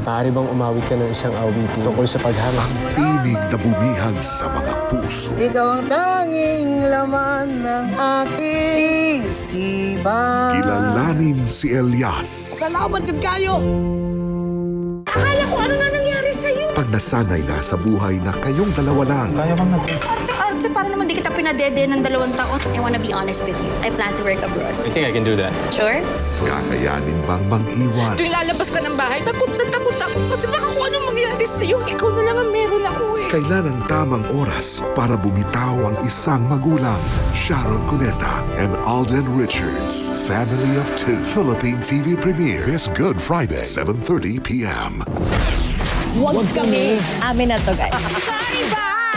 Maaari bang umawit ka ng isang awitin tungkol sa paghahanap? Ang tinig na bumihag sa mga puso. Ikaw ang tanging laman ng aking isipan. Kilalanin si Elias. Salamat din kayo! Akala ko ano nga nangyari sa'yo. Pag nasanay na sa buhay na kayong dalawa lang, Arte, para naman di kita pinadede ng 2 taon. I want to be honest with you. I plan to work abroad. I think I can do that. Sure? kakayanin bang mag-iwan? Tuwing lalabas ka ng bahay, takot ako. Kasi baka kung anong mangyari sa'yo, ikaw na lang ang meron ako eh. Kailan ang tamang oras para bumitaw ang isang magulang? Sharon Cuneta and Alden Richards. Family of Two. Philippine TV premiere this Good Friday, 7:30 p.m. Huwag kami. Amin na to, guys.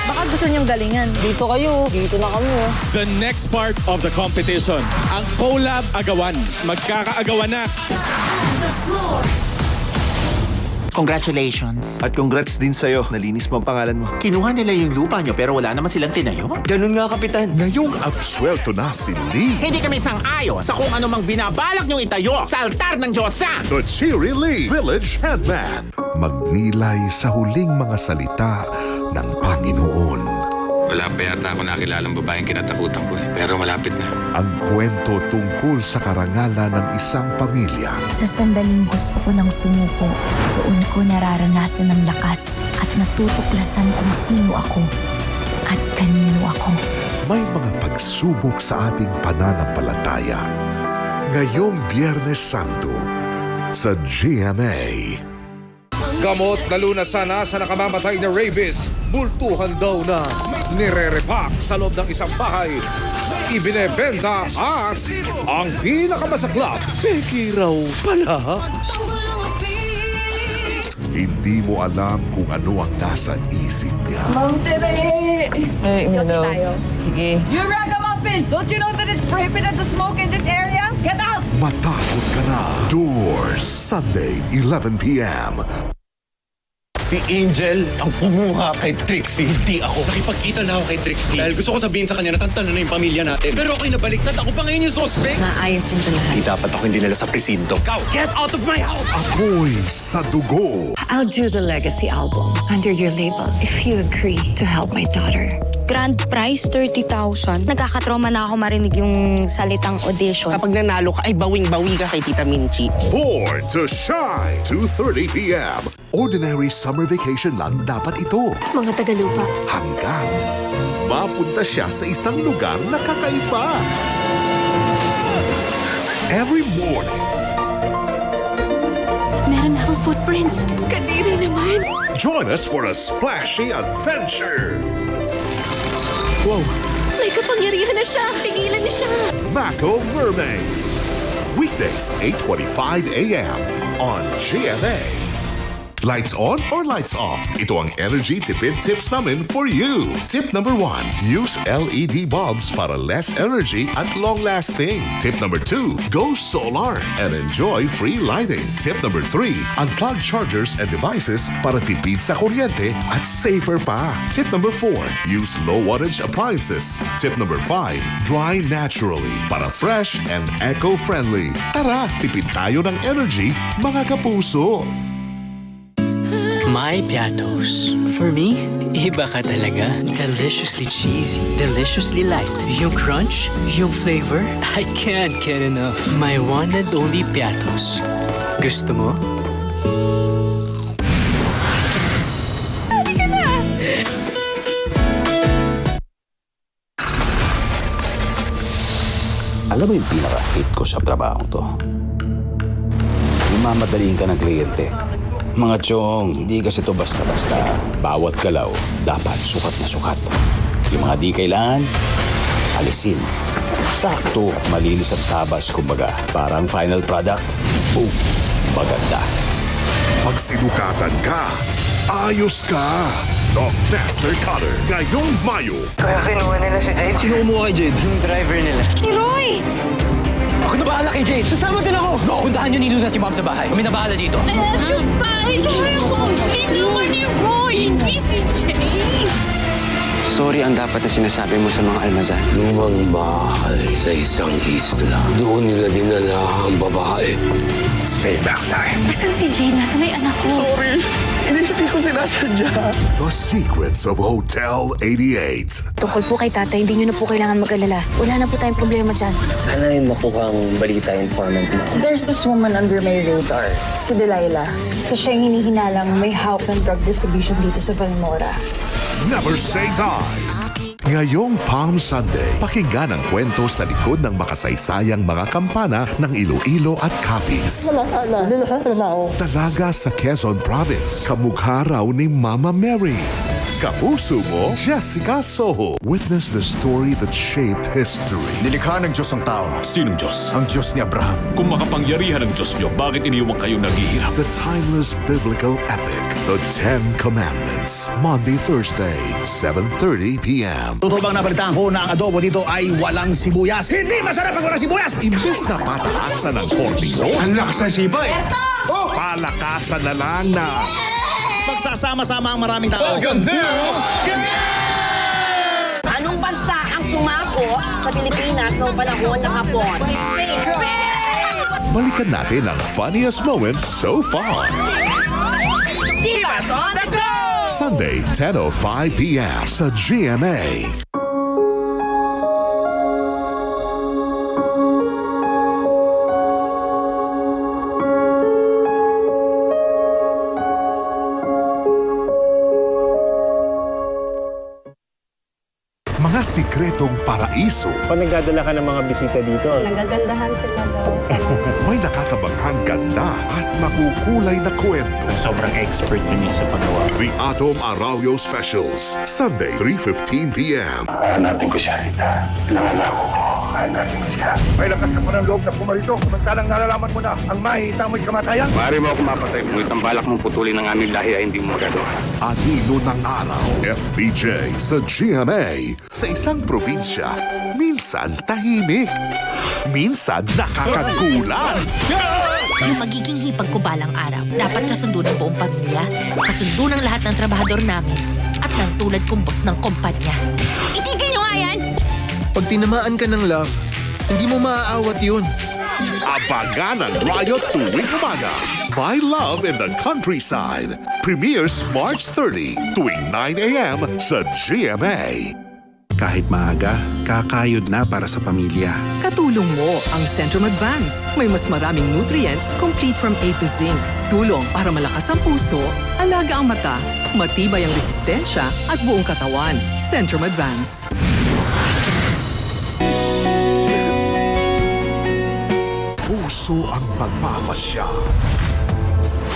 Baka gusto niyong galingan. Dito kayo. Dito na kami. The next part of the competition, ang collab agawan. Magkakaagawan na. Congratulations. At congrats din sa'yo. Nalinis mo ang pangalan mo. Kinuha nila yung lupa nyo pero wala naman silang tinayo. Ganun nga, Kapitan. Ngayong absuelto na si Lee. Hindi kami sang-ayon sa kung ano mang binabalak nyong itayo sa altar ng Diyosa. The Cheery Lee Village Headman. Magnilay sa huling mga salita ng Panginoon. Wala pa yata ako nakilalang babaeng kinatakutan ko pero malapit na. Ang kwento tungkol sa karangalan ng isang pamilya. Sa sandaling gusto ko ng sumuko, doon ko nararanasan ng lakas at natutuklasan kung sino ako at kanino ako. May mga pagsubok sa ating pananampalataya. Ngayong Biyernes Santo sa GMA. Gamot na lunasan na sa nakamamatay na rabies. Bultuhan daw na nire-repack sa loob ng isang bahay. Ibinebenta at ang pinakamasaklap, peki raw pala. Hindi mo alam kung ano ang nasa isip niya. Tayo. Sige. You ragamuffins! Don't you know that it's prohibited to smoke in this area? Get out! Matakot ka na. Doors, Sunday, 11 p.m. Si Angel ang kumuha kay Trixie, hindi ako. Nakipagkita na ako kay Trixie. Dahil gusto ko sabihin sa kanya na tantanan na yung pamilya natin. Pero ako'y nabaliktad. Ako pa ngayon yung suspect. Maayos yung lahat. Hindi dapat ako hindi nila sa presinto. Ikaw, get out of my house! Apoy sa dugo. I'll do the legacy album under your label if you agree to help my daughter. Grand prize, 30,000. Nagkakatrauma na ako marinig yung salitang audition. Kapag nanalo ka, ay bawing-bawi ka kay Tita Minchi. Born to Shine, 2:30 p.m. Ordinary summer vacation lang dapat ito. Mga Tagalupa. Hanggang mapunta siya sa isang lugar na kakaiba. Every morning, Meron akong footprints. Kadiri naman. join us for a splashy adventure. Wow! May kapangyarihan na siya. Pigilan niyo siya. Mako Mermaids. Weekdays, 8:25 a.m. on GMA. Lights on or lights off? Ito ang energy tipid tips namin for you. Tip number 1, use LED bulbs para less energy at long-lasting. Tip number 2, go solar and enjoy free lighting. Tip number 3, unplug chargers and devices para tipid sa kuryente at safer pa. Tip number 4, use low wattage appliances. Tip number 5, dry naturally para fresh and eco-friendly. Tara, tipid tayo ng energy, mga kapuso. My Piatos. For me, iba ka talaga. Deliciously cheesy, deliciously light. Yung crunch, yung flavor, I can't get enough. My one and only Piatos. Gusto mo? Alam mo yung pinaka-hate ko sa trabaho to? Yung mamadaliin ka ng kliyente. Mga chong, hindi kasi to basta-basta. Bawat galaw, dapat sukat na sukat. Yung mga di kailangan, alisin. Sakto at malinis ang tabas, kumbaga. Parang final product, boom, maganda. Pag sinukatan ka, ayos ka. The Master Cutter, ngayong Mayo. Kaya kinuha nila si Jade. Sino kumuha kay Jade? Yung driver nila. Ni Roy! Ako na bahala kay Jade. Sasama din ako. Puntahan niyo ni Luna si Mom sa bahay. Kami na bahala dito. I have to find him! Kinuha ni Roy! Hindi si Jade! Sorry ang dapat na sinasabi mo sa mga almazan. Lumang bahay sa isang isla. Doon nila dinala ang babae. It's payback time. Nasaan si Jade? Nasaan na yung anak ko? Sorry, hindi ko sinasadya. The Secrets of Hotel 88. Tungkol po kay tatay, hindi nyo na po kailangan mag-alala. Wala na po tayong problema dyan. Sana yung makuhang balita informant mo. There's this woman under my radar, si Delilah. So siya yung hinihinalang may hawak ng drug distribution dito sa Valmora. Never say die. Ngayong Palm Sunday, pakinggan ang kwento sa likod ng makasaysayang mga kampana ng Iloilo at Capiz. Talaga sa Quezon Province, kamukha raw ni Mama Mary. Kapuso mo, Jessica Soho. Witness the story that shaped history. Nilikha ng Diyos ang tao. Sinong Diyos? Ang Diyos ni Abraham. Kung makapangyarihan ng Diyos niyo, bakit iniwan kayo naghihirap? The timeless biblical epic, The Ten Commandments. Monday, Thursday, 7:30 p.m. Totoo bang nabalitaan ko na ang adobo dito ay walang sibuyas? Hindi masarap pag walang sibuyas! Imbes na pataasan ng cortisol, Ang lakas ng siba eh! palakasan na lang na Magsasama-sama ang maraming tao. Welcome to... Anong bansa ang sumako sa Pilipinas noong panahon ng Hapon? balikan natin ang funniest moments so far. Divas on the go! Sunday, 10:05 p.m. sa GMA. Mga sikretong paraiso. Pag nagdadala ka ng mga bisita dito, Nagagandahan sila daw sa May nakakabanghang ganda at makukulay na kwento. Sobrang expert na niya sa paggawa. The Atom Arroyo Specials, Sunday, 3:15 p.m. Hanapin ko siya, Rita. Nangangako ko. Hanapin ko siya. May lakas ka pa ng loob na pumarito. Samantalang nalalaman mo na ang mahihita mo'y kamatayan. Maaari mo ako mapatay. Ngunit ang balak mong putulin ng aming lahi ay hindi mo magagawa. Anino ng Araw, FBJ sa GMA. Sa isang probinsya, minsan tahimik, minsan nakakagulan. Yung magiging hipag ko balang araw, dapat kasundo ng buong pamilya, kasundo ng lahat ng trabahador namin, at ng tulad kong boss ng kumpanya. Itigil nyo nga yan! Pag tinamaan ka ng love, hindi mo maaawat yun. Abangan ang Riot tuwing umaga. My Love in the Countryside. Premieres March 30 tuwing 9 a.m. sa GMA. Kahit maaga, kakayod na para sa pamilya. Katulong mo ang Centrum Advance. May mas maraming nutrients complete from A to Zinc. Tulong para malakas ang puso, alaga ang mata, matibay ang resistensya at buong katawan. Centrum Advance. Puso ang pagpapasya.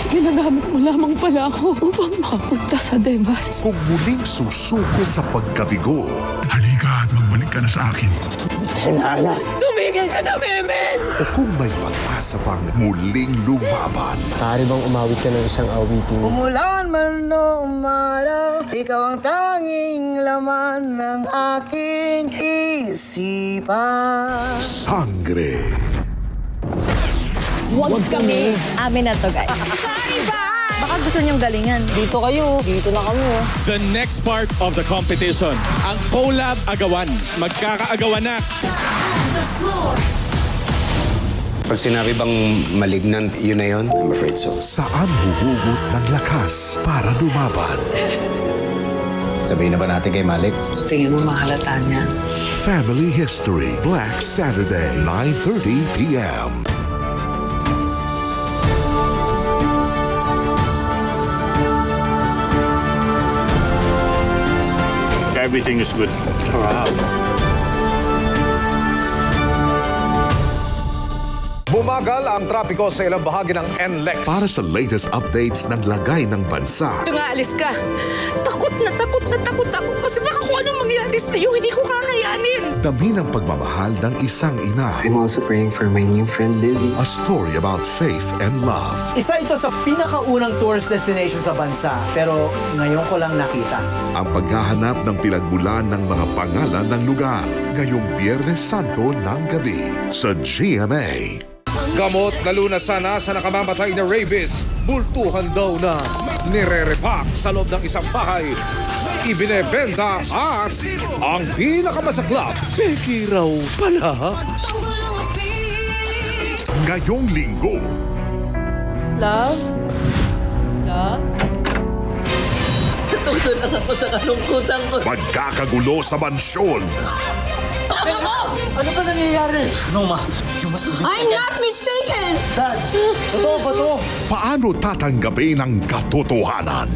Ginagamit mo lamang pala ako upang makapunta sa Devas. Kung muling susuko sa pagkabigo. Halika at magbalik ka na sa akin. Tumigil ka na, Memen! O kung may pag-asa pang muling lumaban. maaari bang umawit ka ng isang awitin? Umulan man o umaraw, ikaw ang tanging laman ng aking isipan. Sangre. Huwag kami. Amin na to, guys. Baka gusto niyong galingan. Dito kayo. Dito na kami. The next part of the competition, ang collab agawan. Magkakaagawan na. Pag sinabi bang malignant, yun na yun? I'm afraid so. Saan huhugot ng lakas para lumaban? Sabihin na ba natin kay Malik? Tingin mo mahalata niya? Family History. Black Saturday, 9:30 p.m. Everything is good. Wow. Bumagal ang trapiko sa ilang bahagi ng NLEX. Para sa latest updates ng lagay ng bansa. Ito nga, alis ka. Takot na takot ako. Kasi baka kung anong mangyari sa'yo, hindi ko kakayanin. Dami ng pagmamahal ng isang ina. I'm also praying for my new friend Lizzie. A story about faith and love. Isa ito sa pinakaunang tourist destination sa bansa, pero ngayon ko lang nakita. Ang paghahanap ng pinagmulan ng mga pangalan ng lugar. Ngayong Biyernes Santo ng gabi sa GMA. Gamot na lunasan na sa nakamamatay na rabies. Bultuhan daw na nire-repack sa loob ng isang bahay. Ibinebenta at ang pinakamasaklap, peki raw pala. Ngayong linggo, Love? Love? Natuto lang ako sa kalungkutan ko. Magkakagulo sa mansyon. Ano ba nangyayari? Noma, you must be I'm not mistaken! Dad, totoo ba to? Paano tatanggapin ang katotohanan?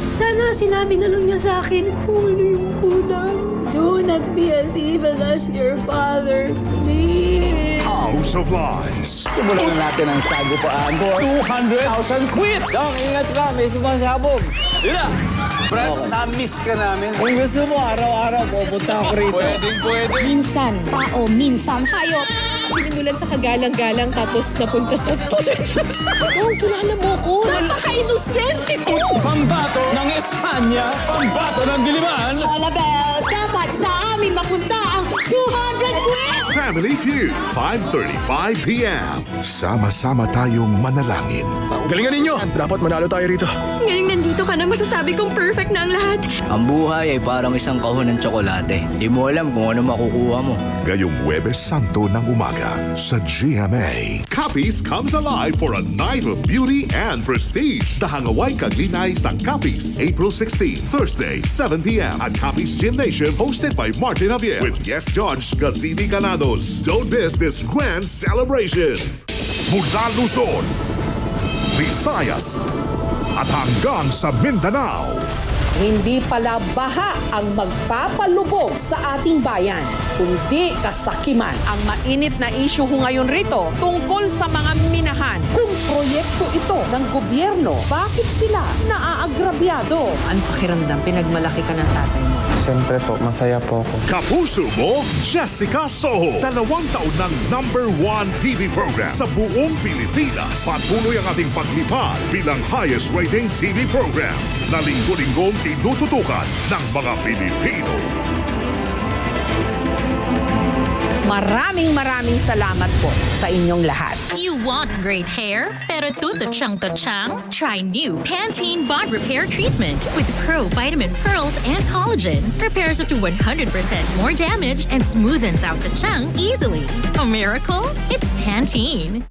Sana sinabi na lang niya sa akin kung ano yung kulang. Do not be as evil as your father, please. House of Lies. Simulan na natin ang sagupaan for 200,000 quid! Dong, ingat ka, may sumasabog. Yun na! Brad, na-miss ka namin. Kung gusto mo, araw-araw pupunta ako rito. Pwede. Minsan tao, minsan hayop. Sinimulan sa kagalang-galang tapos napunta sa potentials. Oh, kilala mo ko. Napaka-inosente ko. Pambato ng Espanya, pambato ng Diliman. Hola, Bells. Dapat sa amin mapunta ang 200 quid. Family Feud, 5:35 p.m. Sama-sama tayong manalangin. Galingan ninyo! Dapat manalo tayo rito. Ngayong nandito ka na, masasabi kong perfect na ang lahat. Ang buhay ay parang isang kahon ng tsokolate. Di mo alam kung ano makukuha mo. Ngayong Huwebes Santo ng umaga sa GMA. Capiz comes alive for a night of beauty and prestige. Dahangaway Kaglinay sa Capiz, April 16, Thursday, 7 p.m. at Capiz Gymnasium, hosted by Martin Javier with guest judge Gazini Canados. Don't miss this grand celebration. Mula Luzon, Visayas, at hanggang sa Mindanao. Hindi pala baha ang magpapalubog sa ating bayan, kundi kasakiman. Ang mainit na issue ngayon rito tungkol sa mga minahan. Kung proyekto ito ng gobyerno, bakit sila naaagrabyado? Ang pakiramdam, pinagmalaki ka ng tatay mo. Siyempre po, masaya po ako. Kapuso mo, Jessica Soho. 2 taon ng #1 TV program sa buong Pilipinas. Patuloy ang ating paglipad bilang highest rating TV program na linggo-linggong tinututukan ng mga Pilipino. Maraming salamat po sa inyong lahat. You want great hair, pero tututsang-tutsang? Try new Pantene Bond Repair Treatment with Pro Vitamin Pearls and Collagen. Repairs up to 100% more damage and smoothens out the chunk easily. A miracle? It's Pantene.